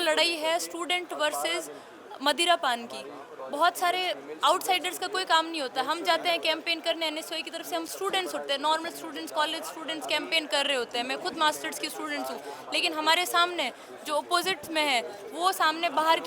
लड़ाई है student versus मदिरा पान की। बहुत सारे आउटसाइडर्स का कोई काम नहीं होता। हम जाते हैं कैंपेन करने एनएसयूआई की तरफ से, हम स्टूडेंट्स होते हैं, normal students, college students campaign कर रहे होते हैं। मैं खुद मास्टर्स की स्टूडेंट्स हूँ, लेकिन हमारे सामने जो अपोजिट में है वो सामने बाहर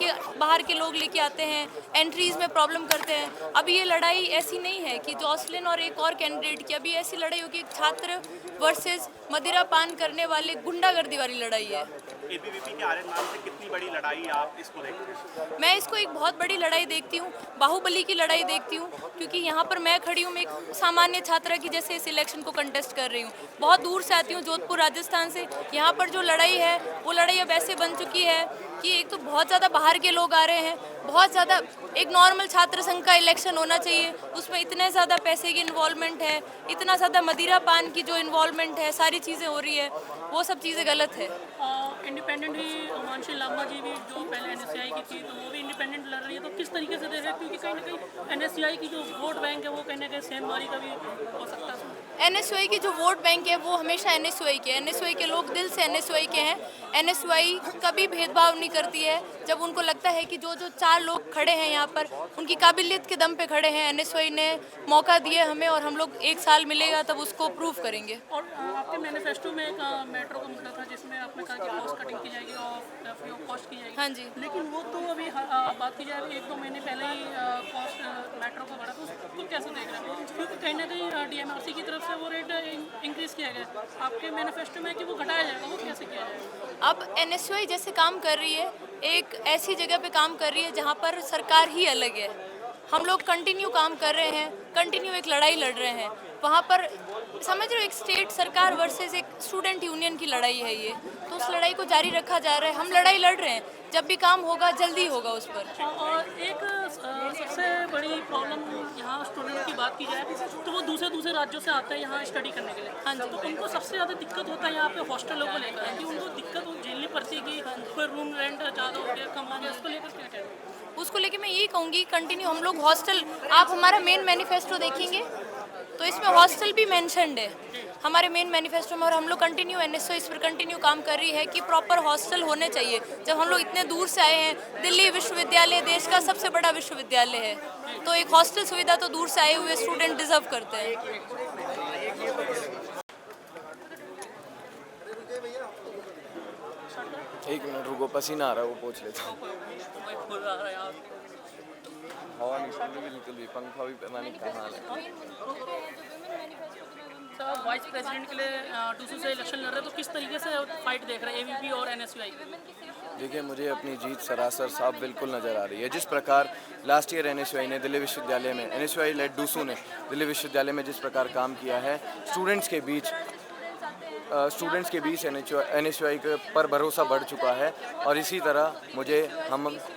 के लोग लेके आते हैं, एंट्रीज में प्रॉब्लम करते हैं। अब ये लड़ाई ऐसी नहीं है कि जॉसलिन और एक और कैंडिडेट की, अभी ऐसी लड़ाई होगी छात्र वर्सेस मदिरा पान करने वाले गुंडागर्दी वाली लड़ाई है। एबीवीपी के आर्यन मान से कितनी बड़ी लड़ाई आप इसको देखते हैं? मैं इसको एक बहुत बड़ी लड़ाई देखती हूँ, बाहुबली की लड़ाई देखती हूँ, क्योंकि यहाँ पर मैं खड़ी हूँ, मैं एक सामान्य छात्रा की जैसे इस इलेक्शन को कंटेस्ट कर रही हूँ। बहुत दूर से आती हूँ, जोधपुर राजस्थान से। यहाँ पर जो लड़ाई है वो लड़ाई अब ऐसे बन चुकी है कि एक तो बहुत ज़्यादा बाहर के लोग आ रहे हैं, बहुत ज़्यादा एक नॉर्मल छात्र संघ का इलेक्शन होना चाहिए, उसमें इतने ज़्यादा पैसे की इन्वॉल्वमेंट है, इतना ज़्यादा मदिरा पान की जो इन्वॉल्वमेंट है, सारी चीज़ें हो रही है, वो सब चीज़ें गलत है। इंडिपेंडेंट भी मानसी लांबा जी भी जो पहले एनएसयूआई की थी, तो वो भी इंडिपेंडेंट लड़ रही है, तो किस तरीके से देख रहे हैं? क्योंकि कहीं ना कहीं एनएसयूआई की जो वोट बैंक है वो कहीं ना कहीं सेमवारी का भी हो सकता है। एनएसयूआई की जो वोट बैंक है वो हमेशा एनएसयूआई के, एनएसयूआई के लोग दिल से एनएसयूआई के हैं। एनएसयूआई कभी भेदभाव नहीं करती है। जब उनको लगता है कि जो जो 4 लोग खड़े हैं यहाँ पर उनकी काबिलियत के दम पे खड़े हैं, एनएसयूआई ने मौका दिया हमें और हम लोग 1 साल मिलेगा तब उसको प्रूव करेंगे। और आपके मैनिफेस्टो में एक मेट्रो का मुद्दा था जिसमें आपने कहा कि कॉस्ट कटिंग की जाएगी और फ्री ऑफ कॉस्ट की जाएगी। हाँ जी। लेकिन वो तो अभी बात की जाए 1-2 महीने पहले ही कॉस्ट मेट्रो का बढ़ा, तो उसको कैसे देख रहे हैं? क्योंकि कहीं ना कहीं डीएमआरसी की तरफ से वो रेट इंक्रीज़ किया गया, आपके मैनिफेस्टो में कि वो घटाया जाएगा, वो कैसे किया जाएगा? अब एनएसयूआई जैसे काम कर रही है, एक ऐसी जगह पे काम कर रही है जहाँ पर सरकार ही अलग है। हम लोग कंटिन्यू काम कर रहे हैं, कंटिन्यू एक लड़ाई लड़ रहे हैं। वहाँ पर समझ रहे हो, एक स्टेट सरकार वर्सेस एक स्टूडेंट यूनियन की लड़ाई है ये, तो उस लड़ाई को जारी रखा जा रहा है। हम लड़ाई लड़ रहे हैं, जब भी काम होगा जल्दी होगा उस पर। और एक सबसे बड़ी प्रॉब्लम यहाँ स्टूडेंट की बात की जाए तो वो दूसरे राज्यों से आते हैं यहाँ स्टडी करने के लिए। हाँ जी। तो उनको सबसे ज़्यादा दिक्कत होता है यहाँ पे हॉस्टलों को लेकर है कि उनको दिक्कत झेलनी पड़ती है कि कोई रूम रेंट ज़्यादा हो गया, कम हो गया, उसको लेकर क्या कहें? उसको लेके मैं यही कहूँगी, कंटिन्यू हम लोग हॉस्टल, आप हमारा मेन मैनिफेस्टो देखेंगे तो इसमें हॉस्टल भी मेंशन्ड है हमारे मेन मैनिफेस्टो में, और हम लोग कंटिन्यू एनएसओ इस पर कंटिन्यू काम कर रही है कि प्रॉपर हॉस्टल होने चाहिए। जब हम लोग इतने दूर से आए हैं, दिल्ली विश्वविद्यालय देश का सबसे बड़ा विश्वविद्यालय है, तो एक हॉस्टल सुविधा तो दूर से आए हुए स्टूडेंट डिजर्व करते हैं। एक मिनट रुको, पसीना आ रहा है, वो पूछ लेता हूँ। हवा नहीं चल रही बिल्कुल भी, पंखा भी पता नहीं कहाँ है। सर, वाइस प्रेसिडेंट के लिए टूसू से इलेक्शन लड़ रहे हैं, तो किस तरीके से फाइट देख रहे हैं एबीवीपी और एनएसयूआई? देखिए, मुझे अपनी जीत सरासर साफ बिल्कुल नज़र आ रही है। जिस प्रकार लास्ट ईयर एनएसयूआई ने दिल्ली विश्वविद्यालय में, एनएसयूआई लेड डूसू ने दिल्ली विश्वविद्यालय में जिस प्रकार काम किया है, स्टूडेंट्स के बीच एनएसयूआई पर भरोसा बढ़ चुका है, और इसी तरह मुझे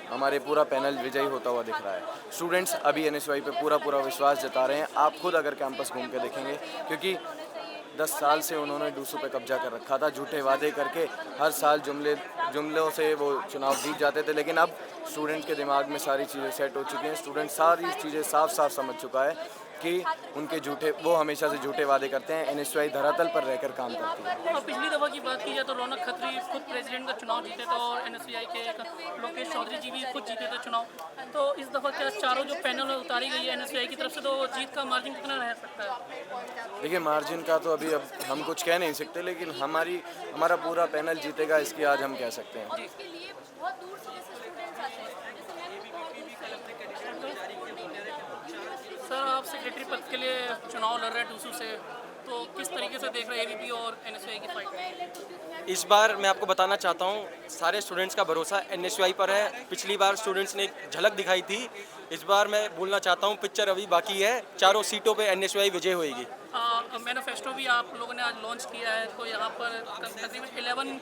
हमारे पूरा पैनल विजयी होता हुआ दिख रहा है। स्टूडेंट्स अभी एनएसयूआई पे पूरा विश्वास जता रहे हैं। आप खुद अगर कैंपस घूम के देखेंगे, क्योंकि 10 साल से उन्होंने डूसू पे कब्जा कर रखा था, झूठे वादे करके हर साल जुमलों से वो चुनाव जीत जाते थे, लेकिन अब स्टूडेंट्स के दिमाग में सारी चीज़ें सेट हो चुकी हैं। स्टूडेंट सारी चीज़ें साफ समझ चुका है कि उनके वो हमेशा से झूठे वादे करते हैं, एनएसयूआई धरातल पर रहकर काम करती है। और पिछली दफ़ा की बात की जाए तो रौनक खत्री खुद प्रेसिडेंट का चुनाव जीते थे, और एनएसयूआई के एक लोकेश चौधरी जी भी खुद जीते थे चुनाव। तो इस दफ़ा क्या चारों जो पैनल उतारी गई है एनएसयूआई की तरफ से, तो जीत का मार्जिन कितना रह सकता है? देखिए, मार्जिन का तो अभी अब हम कुछ कह नहीं सकते, लेकिन हमारा पूरा पैनल जीतेगा, इसकी आज हम कह सकते हैं। सर, आप सेक्रेटरी पद के लिए चुनाव लड़ रहे हैं टूसू से, तो किस तरीके से देख रहे हैं एबीवीपी और एनएसयूआई की फाइट? इस बार मैं आपको बताना चाहता हूँ, सारे स्टूडेंट्स का भरोसा एनएसयूआई पर है। पिछली बार स्टूडेंट्स ने एक झलक दिखाई थी, इस बार मैं बोलना चाहता हूँ पिक्चर अभी बाकी है, चारों सीटों पे एनएसयूआई विजय होएगी। मैनिफेस्टो भी आप लोगों ने आज लॉन्च किया है, तो यहाँ पर तकरीबन 11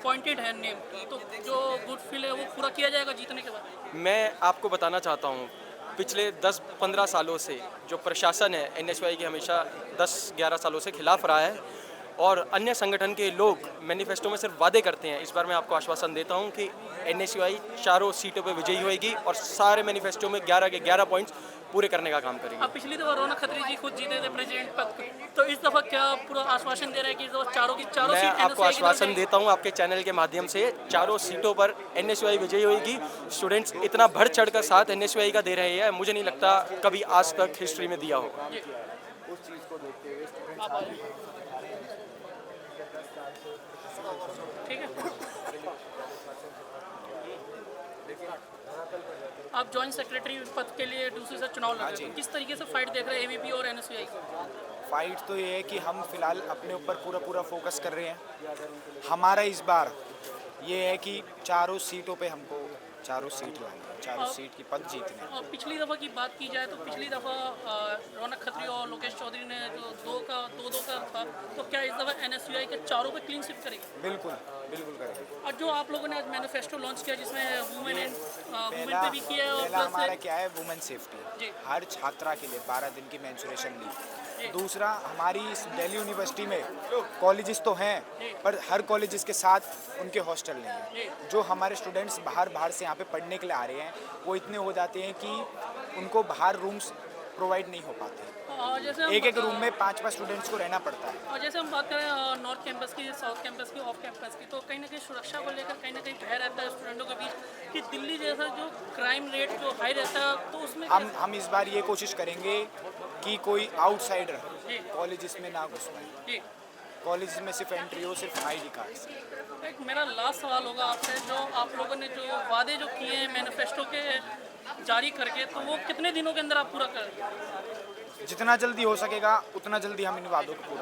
पॉइंटेड है नेम, तो जो गुड फील है वो पूरा किया जाएगा जीतने के बाद? मैं आपको बताना चाहता हूँ, पिछले 10-15 सालों से जो प्रशासन है एनएसयूआई के हमेशा 10-11 सालों से खिलाफ रहा है, और अन्य संगठन के लोग मैनिफेस्टो में सिर्फ वादे करते हैं। इस बार मैं आपको आश्वासन देता हूं कि NSUI चारों सीटों पर विजयी होएगी और सारे मैनिफेस्टो में 11 के 11 पॉइंट्स पूरे करने का काम करेगी। अब पिछली दफा रौनक खत्री जी खुद जीते थे प्रेसिडेंट पद को, तो इस दफा क्या पूरा आश्वासन दे रहा है कि इस दफा चारों की चारों मैं सीट आपको NSUI की तरफ आश्वासन जाएगी? देता हूं आपके चैनल के माध्यम से, चारों सीटों पर NSUI विजयी होगी। स्टूडेंट्स इतना बढ़ चढ़ कर साथ NSUI का दे रहे हैं, मुझे नहीं लगता कभी आज तक हिस्ट्री में दिया होगा। ठीक है, आप जॉइंट सेक्रेटरी पद के लिए दूसरे से चुनाव लड़ रहे हैं, तो किस तरीके से फाइट देख रहे हैं AVP और NSUI को? फाइट तो ये है कि हम फिलहाल अपने ऊपर पूरा फोकस कर रहे हैं। हमारा इस बार ये है कि चारों सीटों पे हमको चारों सीट लानी है, चारों सीट की पद जीतने हैं। और पिछली दफ़ा की बात की जाए तो पिछली दफ़ा रौनक खत्री और लोकेश चौधरी ने जो दो का था, तो क्या इस दफ़ा NSUI के चारों पे क्लीन स्वीप करेगी? बिल्कुल बिल्कुल करेंगे। और जो आप लोगों ने आज मैनिफेस्टो लॉन्च किया जिसमें वुमेन पहला पे भी किया है और पहला हमारा प्लस क्या है, वुमेन सेफ्टी। जी। हर छात्रा के लिए 12 दिन की मेंस्ट्रुएशन जी। लीव। दूसरा, हमारी इस दिल्ली यूनिवर्सिटी में कॉलेजेस तो हैं, पर हर कॉलेजेस के साथ उनके हॉस्टल नहीं है। जो हमारे स्टूडेंट्स बाहर से यहाँ पे पढ़ने के लिए आ रहे हैं, वो इतने हो जाते हैं कि उनको बाहर रूम्स प्रोवाइड नहीं हो पाते। और जैसे हम एक रूम में 5-5 स्टूडेंट्स को रहना पड़ता है। और जैसे हम बात करें नॉर्थ कैंपस की, साउथ कैंपस की, ऑफ कैंपस की, तो कहीं ना कहीं सुरक्षा को लेकर कहीं ना कहीं भय रहता है स्टूडेंटों के बीच कि दिल्ली जैसा जो क्राइम रेट जो हाई रहता है, तो उसमें हम इस बार ये कोशिश करेंगे कि कोई आउटसाइडर जी। कॉलेजेस में ना घुस पाए। जी। कॉलेज में सिर्फ एंट्री हो, सिर्फ ID कार्ड से। एक मेरा लास्ट सवाल होगा आपसे, जो आप लोगों ने जो वादे जो किए हैं मैनिफेस्टो के जारी करके, तो वो कितने दिनों के अंदर आप पूरा करें? जितना जल्दी हो सकेगा उतना जल्दी हम इन वादों को पूरा